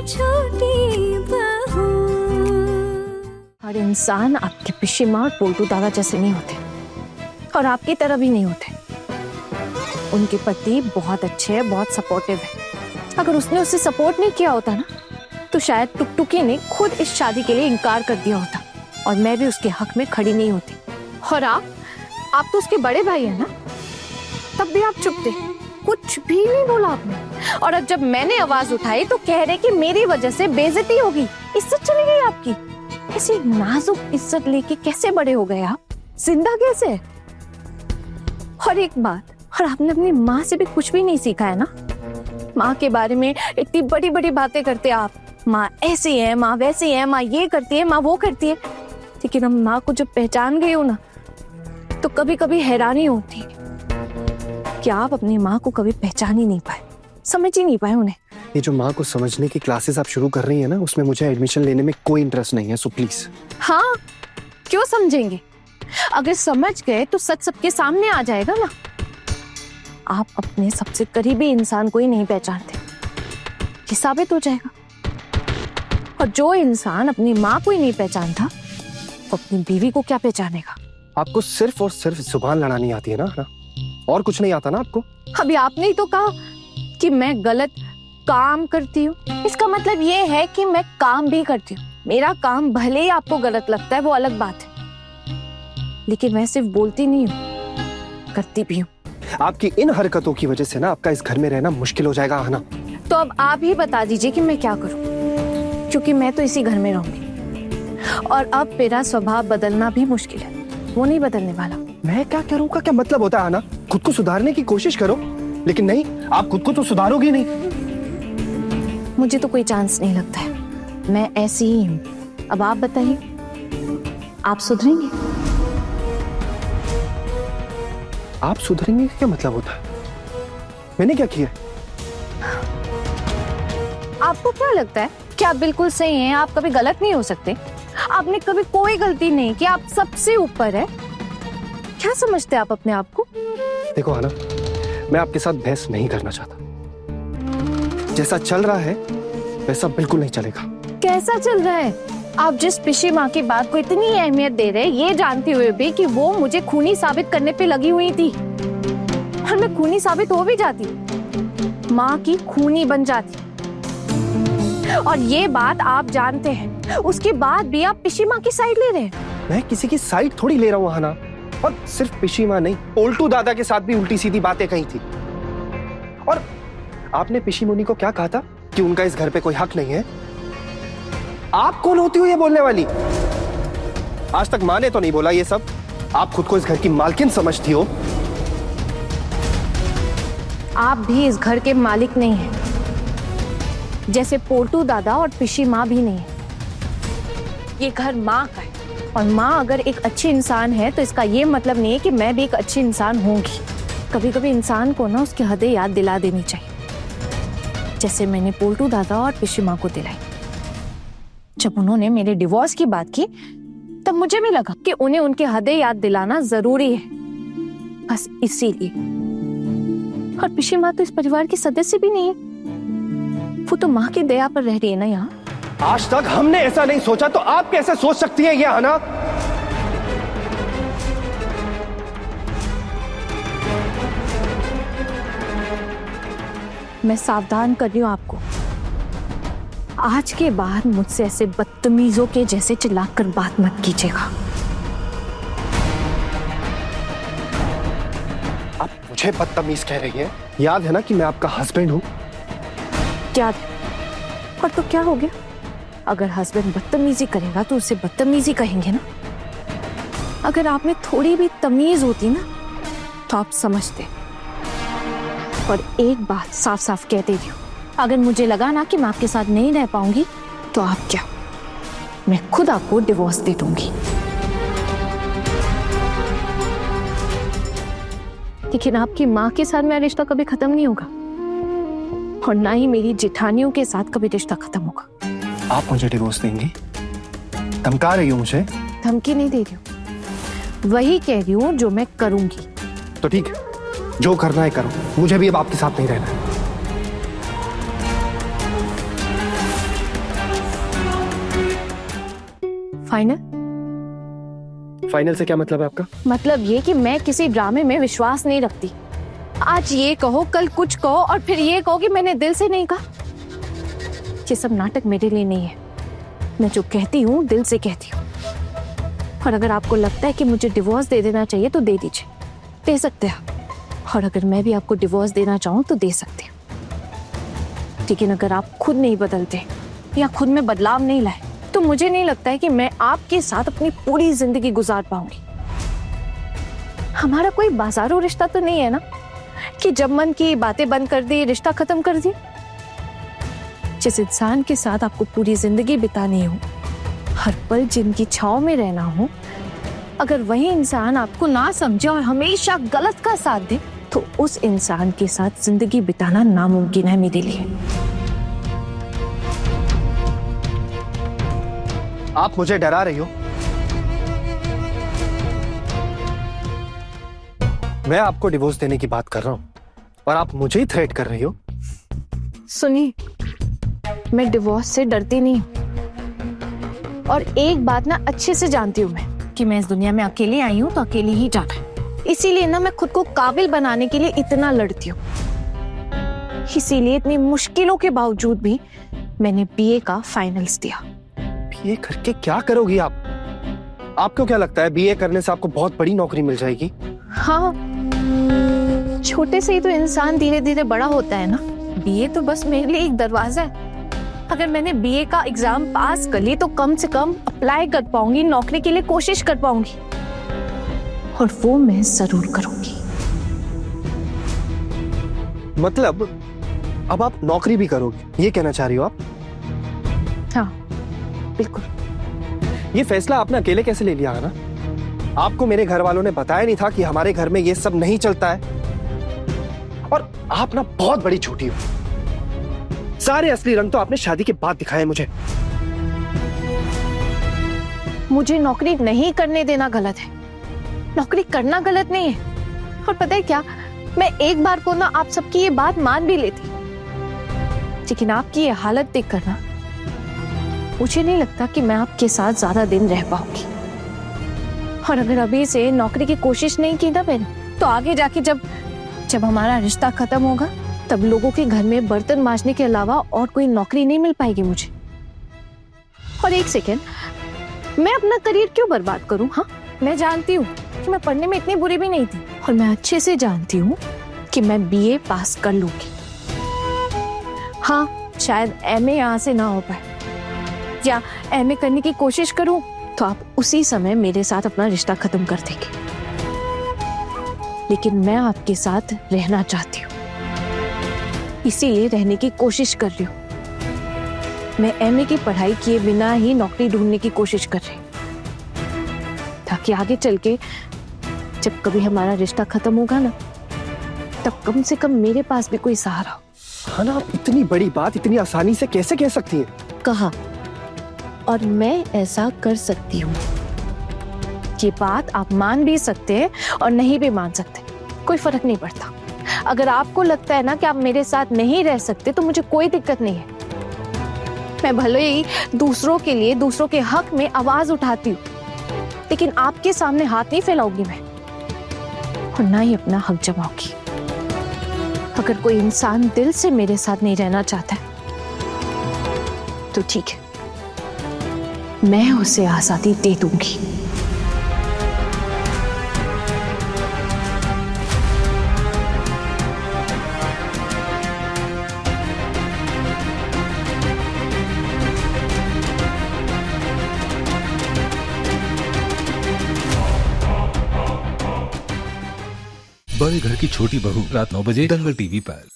छोटी बहू। हर इंसान आपके पिछे माँ और पोल्टू दादा जैसे नहीं होते, और आपकी तरह भी नहीं होते। उनके पति बहुत अच्छे हैं, बहुत सपोर्टिव है। अगर उसने उसे सपोर्ट नहीं किया होता ना, तो शायद टुकटुकी ने खुद इस शादी के लिए इनकार कर दिया होता, और मैं भी उसके हक में खड़ी नहीं होती। और आप तो उसके बड़े भाई है ना, तब भी आप चुप थे, कुछ भी नहीं बोला आपने। और अब जब मैंने आवाज उठाई तो कह रहे कि मेरी वजह से बेइज्जती होगी, इज्जत चली गई आपकी। ऐसी नाजुक इज्जत लेके कैसे बड़े हो गए आप, जिंदा कैसे? और एक बात, और आपने अपनी माँ से भी कुछ भी नहीं सीखा है ना। माँ के बारे में इतनी बड़ी बड़ी बातें करते आप, माँ ऐसी है, माँ वैसी है, माँ ये करती है, माँ वो करती है। लेकिन हम माँ को जब पहचान गए हो ना, तो कभी कभी हैरानी होती है कि आप अपनी माँ को कभी पहचान ही नहीं पाए, समझ ही नहीं पाए उन्हें। ये जो माँ को समझने की क्लासेस आप शुरू कर रही है ना, उसमें मुझे एडमिशन लेने में कोई इंटरेस्ट नहीं है, सो प्लीज। हाँ, क्यों समझेंगे? अगर समझ गए तो सच सबके सामने आ जाएगा ना। आप अपने सबसे करीबी इंसान को ही नहीं पहचानते, ये साबित हो जाएगा। और जो इंसान अपनी माँ को ही नहीं पहचानता, वो अपनी बीवी को क्या पहचानेगा? आपको सिर्फ और सिर्फ जुबान लड़ानी आती है ना, और कुछ नहीं आता ना आपको। अभी आपने ही तो कहा कि मैं गलत काम करती हूँ, इसका मतलब ये है कि मैं काम भी करती हूँ। मेरा काम भले ही आपको गलत लगता है, वो अलग बात है, लेकिन मैं सिर्फ बोलती नहीं हूँ, करती भी हूँ। आपकी इन हरकतों की वजह से ना आपका इस घर में रहना मुश्किल हो जाएगा आना। तो अब आप ही बता दीजिए कि मैं क्या करूँ, क्योंकि मैं तो इसी घर में रहूंगी, और अब मेरा स्वभाव बदलना भी मुश्किल है, वो नहीं बदलने वाला। मैं क्या करूँ का क्या मतलब होता है ना? खुद को सुधारने की कोशिश करो, लेकिन नहीं, आप खुद को तो सुधारोगी नहीं। मुझे तो कोई चांस नहीं लगता है, मैं ऐसी ही हूँ। अब आप बताइए, आप सुधरेंगे? आप सुधरेंगे क्या मतलब होता है? मैंने क्या किया? आपको क्या लगता है कि आप बिल्कुल सही हैं, आप कभी गलत नहीं हो सकते? आपने कभी कोई गलती नहीं की, आप सबसे ऊपर है। क्या समझते हैं आप अपने आप को? देखो आना, मैं आपके साथ बहस नहीं करना चाहता। जैसा चल रहा है वैसा बिल्कुल नहीं चलेगा। कैसा चल रहा है? आप जिस पिछी माँ की बात को इतनी अहमियत दे रहे हैं, ये जानते हुए भी कि वो मुझे खूनी साबित करने पे लगी हुई थी, और मैं खूनी साबित हो भी जाती, माँ की खूनी बन जाती, और ये बात आप जानते हैं, उसके बाद भी आप पिछी माँ की साइड ले रहे हैं। मैं किसी की साइड थोड़ी ले रहा हूँ आना, और सिर्फ पिछी माँ नहीं, पोल्टू दादा के साथ भी उल्टी सीधी बातें कही थी। और आपने पिछी मुनी को क्या कहा था कि उनका इस घर पे कोई हक नहीं है? आप कौन होती हो ये बोलने वाली? आज तक माँ ने तो नहीं बोला ये सब। आप खुद को इस घर की मालकिन समझती हो। आप भी इस घर के मालिक नहीं हैं, जैसे पोल्टू दादा और पिछी माँ भी नहीं है। ये घर माँ का है, और माँ अगर एक अच्छी इंसान है तो इसका ये मतलब नहीं है कि मैं भी एक अच्छी इंसान होंगी। कभी कभी इंसान को ना उसकी हदें याद दिला देनी चाहिए, जैसे मैंने पोल्टू दादा और पिछी माँ को दिलाई। जब उन्होंने मेरे डिवोर्स की बात की, तब मुझे भी लगा कि उन्हें उनकी हदें याद दिलाना जरूरी है, बस इसीलिए। और पिछी माँ तो इस परिवार की सदस्य भी नहीं है, वो तो माँ की दया पर रह रही है ना यहाँ। आज तक हमने ऐसा नहीं सोचा, तो आप कैसे सोच सकती है ये आना? मैं सावधान कर रही हूँ आपको, आज के बाद मुझसे ऐसे बदतमीजों के जैसे चिल्लाकर बात मत कीजिएगा। आप मुझे बदतमीज कह रही हैं? याद है ना कि मैं आपका हस्बैंड हूँ? याद है, और तो क्या हो गया? अगर हस्बैंड बदतमीजी करेगा तो उसे बदतमीजी कहेंगे ना। अगर आप में थोड़ी भी तमीज होती ना, तो आप समझते। और एक बात साफ साफ कह दे रही हूँ, अगर मुझे लगा ना कि मैं आपके साथ नहीं रह पाऊंगी, तो आप क्या, मैं खुद आपको डिवोर्स दे दूंगी। लेकिन आपकी माँ के साथ मेरा रिश्ता कभी खत्म नहीं होगा, और ना ही मेरी जेठानियों के साथ कभी रिश्ता खत्म होगा। आप मुझे डिवोर्स देंगी? धमका रही हो मुझे? धमकी नहीं दे रही हूँ, वही कह रही हूँ जो मैं करूंगी। तो ठीक है, जो करना है करो, मुझे भी अब आपके साथ नहीं रहना है। फाइनल? फाइनल से क्या मतलब है आपका? मतलब ये कि मैं किसी ड्रामे में विश्वास नहीं रखती। आज ये कहो, कल कुछ कहो और फिर ये कहो कि मैंने दिल से नहीं कहा। ये सब नाटक मेरे लिए नहीं है। मैं जो कहती हूँ दिल से कहती हूँ। और अगर आपको लगता है कि मुझे डिवोर्स दे देना चाहिए तो दे दीजिए, दे सकते हैं। और अगर मैं भी आपको डिवोर्स देना चाहूँ तो दे सकती हूँ। लेकिन अगर आप खुद नहीं बदलते या खुद में बदलाव नहीं लाए तो मुझे नहीं लगता है कि मैं आपके साथ अपनी पूरी जिंदगी गुजार पाऊंगी। हमारा कोई बाजारू रिश्ता तो नहीं है ना कि जब मन की बातें बंद कर दी रिश्ता खत्म कर दिया। जिस इंसान के साथ आपको पूरी जिंदगी बितानी हो, हर पल जिनकी छांव में रहना हो, अगर वही इंसान आपको ना समझे और हमेशा गलत का साथ दे तो उस इंसान के साथ जिंदगी बिताना नामुमकिन है मेरे लिए। आप मुझे डरा रही हो? मैं आपको डिवोर्स देने की बात कर रहा हूं और आप मुझे ही थ्रेट कर रही हो। सुनिए, मैं डिवोर्स से डरती नहीं हूं। और एक बात ना अच्छे से जानती हूं मैं कि मैं इस दुनिया में अकेली आई हूं तो अकेली ही जाना है। इसीलिए ना मैं खुद को काबिल बनाने के लिए इतना लड़ती हूँ। इसीलिए इतनी मुश्किलों के बावजूद भी मैंने बीए का फाइनल्स दिया। बीए करके क्या करोगी आप? आपको क्या लगता है बीए करने से आपको बहुत बड़ी नौकरी मिल जाएगी? हाँ, छोटे से ही तो इंसान धीरे धीरे बड़ा होता है ना। बीए तो बस मेरे लिए एक दरवाजा है। अगर मैंने बीए का एग्जाम पास कर ली तो कम से कम अप्लाई कर पाऊंगी, नौकरी के लिए कोशिश कर पाऊंगी। और वो मैं जरूर करूंगी। मतलब अब आप नौकरी भी करोगे, ये कहना चाह रही हो आप? हाँ, बिल्कुल। ये फैसला आपने अकेले कैसे ले लिया है ना? आपको मेरे घर वालों ने बताया नहीं था कि हमारे घर में ये सब नहीं चलता है? और आप ना बहुत बड़ी झूठी हो। सारे असली रंग तो आपने शादी के बाद दिखाए मुझे। मुझे नौकरी नहीं करने देना गलत है, नौकरी करना गलत नहीं है। और पता है क्या, मैं एक बार को ना आप सबकी ये बात मान भी लेती, लेकिन आपकी ये हालत देखकर ना मुझे नहीं लगता कि मैं आपके साथ ज्यादा दिन रह पाऊंगी। और अगर अभी से नौकरी की कोशिश नहीं की ना मैंने, तो आगे जाके जब हमारा रिश्ता खत्म होगा तब लोगों के घर में बर्तन मांजने के अलावा और कोई नौकरी नहीं मिल पाएगी मुझे। और एक सेकेंड, मैं अपना करियर क्यों बर्बाद करूं? हाँ, मैं जानती हूँ कि मैं पढ़ने में इतनी बुरी भी नहीं थी और मैं अच्छे से जानती हूँ कि मैं बीए पास कर लूंगी। हाँ, शायद एमए यहाँ से ना हो पाए या एमए करने की कोशिश करूं तो आप उसी समय मेरे साथ अपना रिश्ता खत्म कर देंगे। लेकिन मैं आपके साथ रहना चाहती हूँ, इसीलिए रहने की कोशिश कर रही हूँ। मैं एमए की पढ़ाई किए बिना ही नौकरी ढूंढने की कोशिश कर रही हूँ, ताकि आगे चल के जब कभी हमारा रिश्ता खत्म होगा ना, तब कम से कम मेरे पास भी कोई सहारा हो। हाँ ना, आप इतनी बड़ी बात इतनी आसानी से कैसे कह सकती हैं? कहा, और मैं ऐसा कर सकती हूँ। ये बात आप मान भी सकते हैं और नहीं भी मान सकते, कोई फर्क नहीं पड़ता। अगर आपको लगता है ना कि आप मेरे साथ नहीं रह सकते तो मुझे कोई दिक्कत नहीं है। मैं भले ही दूसरों के लिए, दूसरों के हक में आवाज उठाती हूँ, लेकिन आपके सामने हाथ नहीं फैलाऊंगी मैं, और ना ही अपना हक जमाऊंगी। अगर कोई इंसान दिल से मेरे साथ नहीं रहना चाहता है तो ठीक है, मैं उसे आजादी दे दूंगी। बड़े घर की छोटी बहू, रात 9 बजे दंगल टीवी पर।